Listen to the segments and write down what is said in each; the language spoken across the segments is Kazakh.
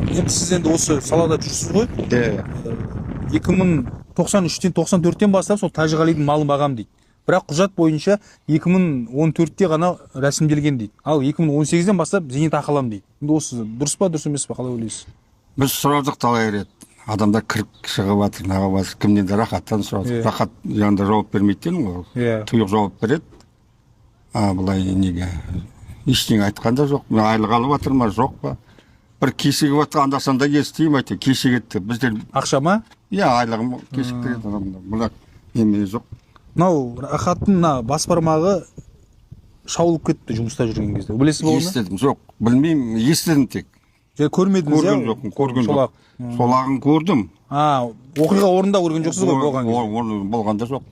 Енді сіз енді осы салада жүрсіз ғой. 2093-тен 94-тен бастап сол Тәжіғалидың малын бағам дейді. Бірақ құжат бойынша 2014-те ғана рәсімделген дейді. Ал 2018-ден бастап зейнетақы аламын дейді. Енді осы дұрыс па, дұрыс емес па, қалай ойлайсыз? Біз сұрадық талай рет. Адамдар кіріп шығып жатыр, неғып жатыр, кімнен де рахаттан сұрадық. Рахат жаңында жауап бермейді дедің ғой. Тұйық жауап береді. Бұлай неге? Ештеңе айтқан да жоқ. Айлық алып жатыр ма, жоқ па? Бір кешігіп жатқан анда-санда естимін, айтты, кешігеді. Біздер ақша ма? Иә, айлығым кешіктіреді адамдар. Бірақ неме жоқ. Мынау Рахаттың бас бармағы шауылып кетті жұмыста жүрген кезде. Білесіз ба оны? Естідім, жоқ. Білмеймін, естідім тек. Көрмедіңіз иә? Көрген жоқ. Солағын көрдім. Оқиға орнында көрген жоқсыз ғой болған кезде? Болғанда жоқ.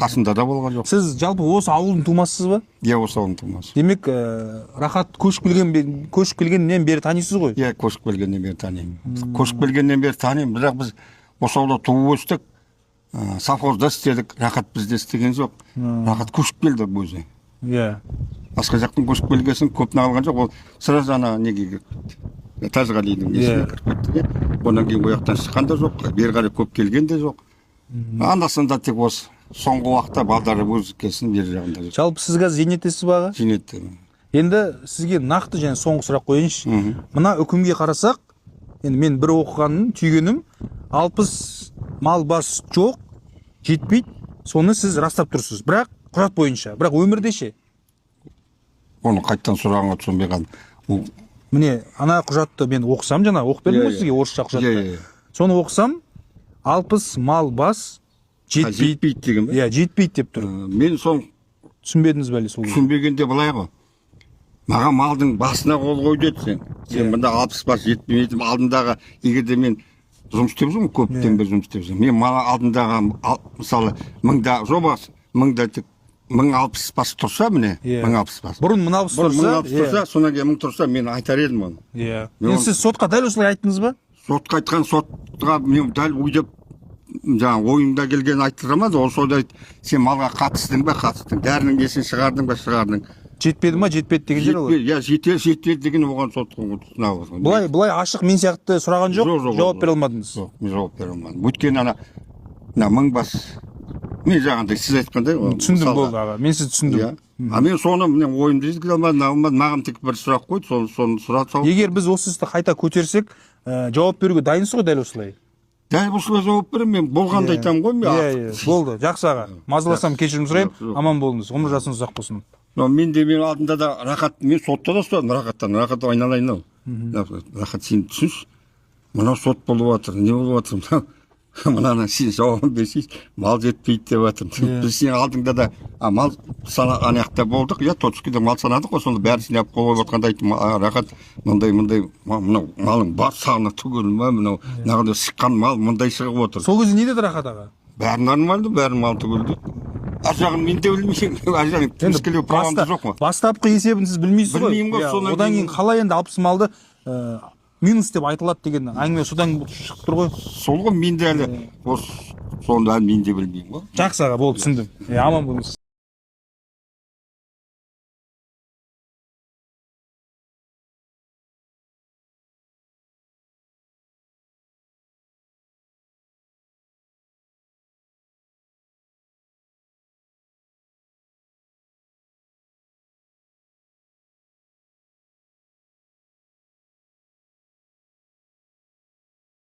Қасында да болған жоқ. Сіз жалпы осы ауылдың тумасысыз ба? Иә, осы ауылдың тумасы. Демек, Рахат көшіп келгеннен бері танисыз ғой? Иә, көшіп келгеннен бері танимын. Көшіп келгеннен бері танимын, бірақ біз осы ауылда туып өстік. Совхозда істедік, Рахат бізде істеген жоқ. Рахат көшіп келді өзі. Иә. Басқа жақтың көшіп келгесін көп алған жоқ. Ол сразу ана неге кетті. Тәжіғалидың несіне кіріп кетті. Онан кейін ояқтан шыққан да жоқ, бері қарай көп келген де жоқ. Анда-санда тек осы соңғы уақытта балдары өз келсін бер жағында жүр. Жалпы сіз қазір зейнеттесіз ба аға? Зейнеттемін. Енді сізге нақты және соңғы сұрақ қойыншы. Мына үкімге қарасақ, енді мен бір оқығаным, түйгенім, 60 мал бас жоқ, жетпейді. Соны сіз растап тұрсыз. Бірақ құжат бойынша, бірақ өмірде ше? Оны қайттан сұрағанға түсінбей қалдым. Міне, ана құжатты мен оқысам, жаңа оқып бердім ғой сізге орысша құжатты. Соны оқысам, 60 мал бас жетпейді деген ба? Иә, жетпейді деп тұр. Мен соң түсінбедіңіз бәле сол. Түсінбегенде былай ғой. Маған малдың басына қол қой деді сен. Сен мында 60 бас жетпейді. Алдындағы егерде мен жұмыс істеп жүрмін, көптен бері жұмыс істеп жүрмін. Мен мал алдындағы мысалы 1000-да жоба 1000-да тек 1060 бас тұрса міне, 1060 бас. Бұрын 1060 тұрса, содан кейін 1000 тұрса мен айтар едім оны. Иә. Енді сіз сотқа дәл осылай айттыңыз ба? Сотқа айтқан, сотқа мен дәл ойдап жаңа ойымда келген айттырамады. Ол сонда айтты, сен малға қатыстың ба, қатыстың. Дәрінің несін шығардың ба, шығардың. Жетпеді ма, жетпеді деген жер ол. Иә, жетеді деген оған сотқа сынау. Былай ашық мен сияқты сұраған жоқ, жауап бере алмадыңыз. Жоқ, мен жауап бере алмадым. Өйткені ана 1000 бас мен жаңағыдай сіз айтқандай түсіндім болды аға, мен сізді түсіндім. Мен соны ойымды жеткізе алмадым, маған тек бір сұрақ қойды, соны сұрады. Егер біз осы істі қайта көтерсек, жауап беруге дайынсыз ғой дәл осылай? Дәл осылай жауап беремін, мен болғанда айтамын ғой. Иә, болды, жақсы аға. Мазаласам кешірім сұраймын, аман болыңыз, ғұмыр жасыңыз ұзақ болсын. Мен алдында да Рахат, мен сотта да сұрадым Рахаттан айналайын ау. Рахат, сен түсінші, мынау сот болып жатыр, не болып жатыр? Мынаны сен жауабын берсейші, мал жетпейді деп жатыр. Біз сен алдыңда да мал анаяқта болдық, иә, Точкеде мал санадық қой, сонда бәрі сен қол қойып жатқанда айттым, Рахат, мынау малың бар сағына түгел ма, мынау нағында шыққан мал мындай шығып отыр. Сол кезде не деді Рахат аға? Бәрі нормальды, бәрі мал түгел дейді. Ар жағын мен де білмеймін, ар жағын тіріскелеу правамды жоқ ма? Бастапқы есебін сіз білмейсіз ғой. Білмеймін ғой. Одан кейін қалай енді 60 малды минус деп айтылады деген әңгіме содан шығып тұр ғой. Сол ғой, мен де әлі соны мен де білмеймін ғой. Жақсы аға, болды, түсіндім. Аман болыңыз.